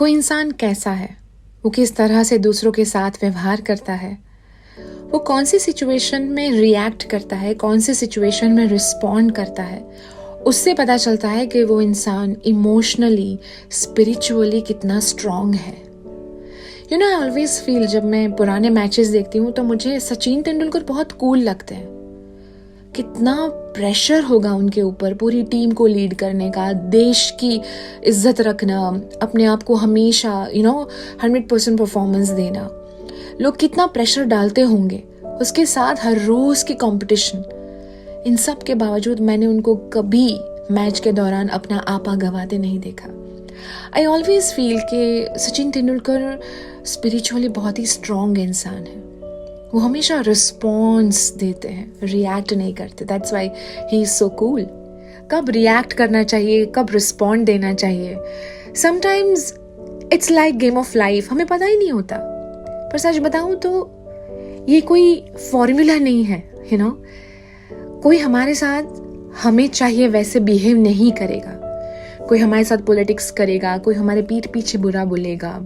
कोई इंसान कैसा है, वो किस तरह से दूसरों के साथ व्यवहार करता है, वो कौन सी सिचुएशन में रिएक्ट करता है, कौन सी सिचुएशन में रिस्पॉन्ड करता है, उससे पता चलता है कि वो इंसान इमोशनली, स्पिरिचुअली कितना स्ट्रांग है। आई ऑलवेज फील, जब मैं पुराने मैचेस देखती हूँ तो मुझे सचिन तेंदुलकर बहुत कूल लगते हैं। कितना प्रेशर होगा उनके ऊपर पूरी टीम को लीड करने का, देश की इज्जत रखना, अपने आप को हमेशा 100% परफॉर्मेंस देना। लोग कितना प्रेशर डालते होंगे, उसके साथ हर रोज की कंपटीशन। इन सब के बावजूद मैंने उनको कभी मैच के दौरान अपना आपा गवाते नहीं देखा। आई ऑलवेज फील कि सचिन तेंदुलकर स्पिरिचुअली बहुत ही स्ट्रांग इंसान है। वो हमेशा रिस्पॉन्स देते हैं, रिएक्ट नहीं करते। That's why he is so cool. कब रिएक्ट करना चाहिए, कब रिस्पॉन्ड देना चाहिए, sometimes it's like game of life, हमें पता ही नहीं होता। पर सच बताऊं तो ये कोई फॉर्मूला नहीं है, कोई हमारे साथ हमें चाहिए वैसे बिहेव नहीं करेगा। कोई हमारे साथ पॉलिटिक्स करेगा, कोई हमारे पीठ पीछे बुरा बोलेगा,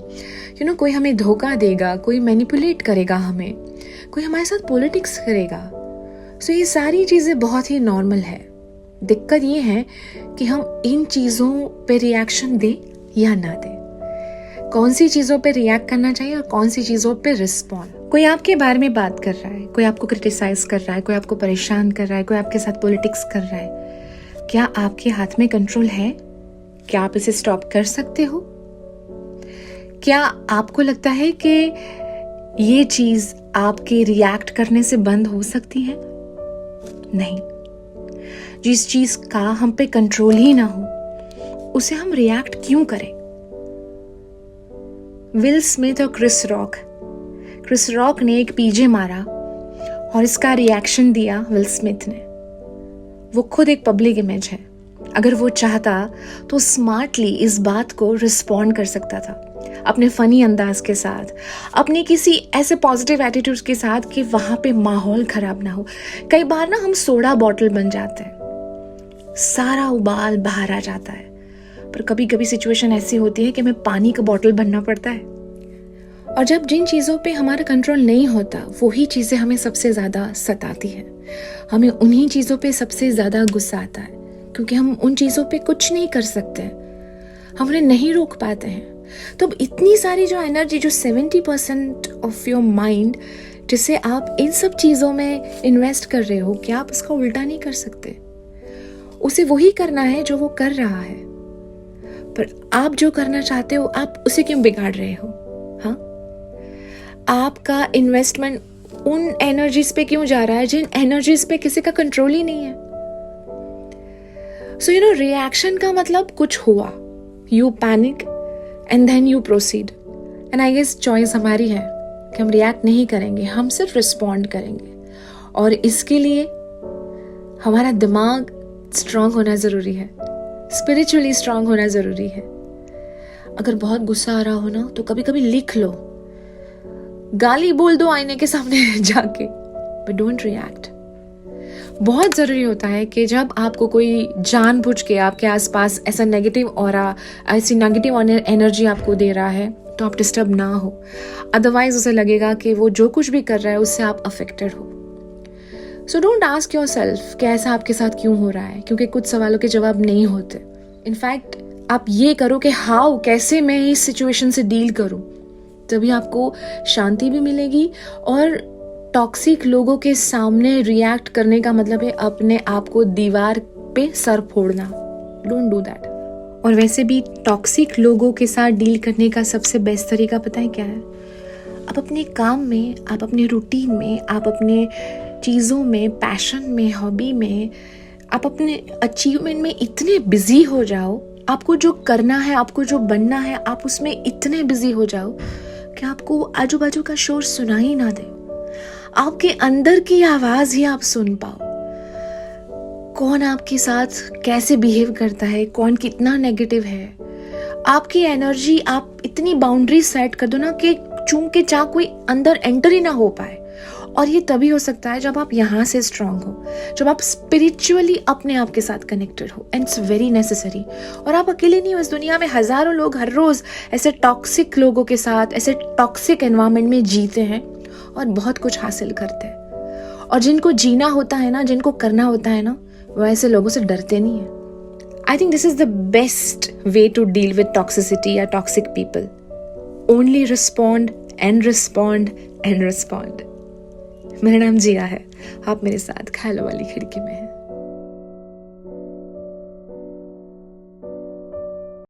कोई हमें धोखा देगा, कोई मैनिपुलेट करेगा हमें, कोई हमारे साथ पॉलिटिक्स करेगा। सो ये सारी चीज़ें बहुत ही नॉर्मल है। दिक्कत ये है कि हम इन चीज़ों पे रिएक्शन दें या ना दें, कौन सी चीज़ों पे रिएक्ट करना चाहिए और कौन सी चीज़ों पे रिस्पॉन्ड। कोई आपके बारे में बात कर रहा है, कोई आपको क्रिटिसाइज कर रहा है, कोई आपको परेशान कर रहा है, कोई आपके साथ पॉलिटिक्स कर रहा है, क्या आपके हाथ में कंट्रोल है? क्या आप इसे स्टॉप कर सकते हो? क्या आपको लगता है कि ये चीज आपके रिएक्ट करने से बंद हो सकती है? नहीं। जिस चीज का हम पे कंट्रोल ही ना हो, उसे हम रिएक्ट क्यों करें? विल स्मिथ और क्रिस रॉक ने एक पीजे मारा और इसका रिएक्शन दिया विल स्मिथ ने। वो खुद एक पब्लिक इमेज है। अगर वो चाहता तो स्मार्टली इस बात को रिस्पॉन्ड कर सकता था, अपने फनी अंदाज के साथ, अपने किसी ऐसे पॉजिटिव एटीट्यूड के साथ कि वहां पे माहौल खराब ना हो। कई बार ना हम सोडा बॉटल बन जाते हैं, सारा उबाल बाहर आ जाता है। पर कभी कभी सिचुएशन ऐसी होती है कि हमें पानी का बॉटल बनना पड़ता है। और जब जिन चीज़ों पे हमारा कंट्रोल नहीं होता, वही चीज़ें हमें सबसे ज़्यादा सताती है। हमें उन्हीं चीज़ों पे सबसे ज़्यादा गुस्सा आता है, क्योंकि हम उन चीज़ों पे कुछ नहीं कर सकते, हम उन्हें नहीं रोक पाते हैं। तो अब इतनी सारी जो एनर्जी, जो 70% ऑफ योर माइंड, जिसे आप इन सब चीज़ों में इन्वेस्ट कर रहे हो, क्या आप उसका उल्टा नहीं कर सकते? उसे वही करना है जो वो कर रहा है। पर आप जो करना चाहते हो, आप उसे क्यों बिगाड़ रहे हो? हाँ, आपका इन्वेस्टमेंट उन एनर्जीज पे क्यों जा रहा है जिन एनर्जीज पे किसी का कंट्रोल ही नहीं है? सो रिएक्शन का मतलब कुछ हुआ, you panic and then you proceed. And I guess choice हमारी है कि हम रिएक्ट नहीं करेंगे, हम सिर्फ रिस्पॉन्ड करेंगे। और इसके लिए हमारा दिमाग स्ट्रांग होना ज़रूरी है, स्पिरिचुअली स्ट्रांग होना ज़रूरी है। अगर बहुत गुस्सा आ रहा हो ना, तो कभी कभी लिख लो, गाली बोल दो आईने के सामने जाके, बट डोंट रिएक्ट। बहुत ज़रूरी होता है कि जब आपको कोई जानबूझ के आपके आसपास ऐसा नेगेटिव ऑरा, ऐसी नेगेटिव एनर्जी आपको दे रहा है, तो आप डिस्टर्ब ना हो। अदरवाइज उसे लगेगा कि वो जो कुछ भी कर रहा है उससे आप अफेक्टेड हो। सो डोंट आस्क योरसेल्फ कि ऐसा आपके साथ क्यों हो रहा है, क्योंकि कुछ सवालों के जवाब नहीं होते। इनफैक्ट आप ये करो कि हाउ, कैसे मैं इस सिचुएशन से डील करूं, तभी आपको शांति भी मिलेगी। और टॉक्सिक लोगों के सामने रिएक्ट करने का मतलब है अपने आप को दीवार पे सर फोड़ना। Don't do that. और वैसे भी टॉक्सिक लोगों के साथ डील करने का सबसे बेस्ट तरीका पता है क्या है? आप अपने काम में, आप अपने रूटीन में, आप अपने चीज़ों में, पैशन में, हॉबी में, आप अपने अचीवमेंट में इतने बिजी हो जाओ, आपको जो करना है, आपको जो बनना है, आप उसमें इतने बिजी हो जाओ कि आपको आजू बाजू का शोर सुनाई ना दे। आपके अंदर की आवाज ही आप सुन पाओ। कौन आपके साथ कैसे बिहेव करता है, कौन कितना नेगेटिव है। आपकी एनर्जी, आप इतनी बाउंड्री सेट कर दो ना कि चूम के चाह कोई अंदर एंटर ही ना हो पाए। और ये तभी हो सकता है जब आप यहाँ से स्ट्रांग हो, जब आप स्पिरिचुअली अपने आप के साथ कनेक्टेड हो, एंड इट्स वेरी नेसेसरी। और आप अकेले नहीं हो, इस दुनिया में हजारों लोग हर रोज ऐसे टॉक्सिक लोगों के साथ, ऐसे टॉक्सिक एनवायरनमेंट में जीते हैं और बहुत कुछ हासिल करते हैं। और जिनको जीना होता है ना, जिनको करना होता है ना, वो ऐसे लोगों से डरते नहीं है। I think this is the best way to deal with toxicity या toxic people. Only respond and respond and respond. मेरा नाम जिया है, आप मेरे साथ ख्यालों वाली खिड़की में हैं।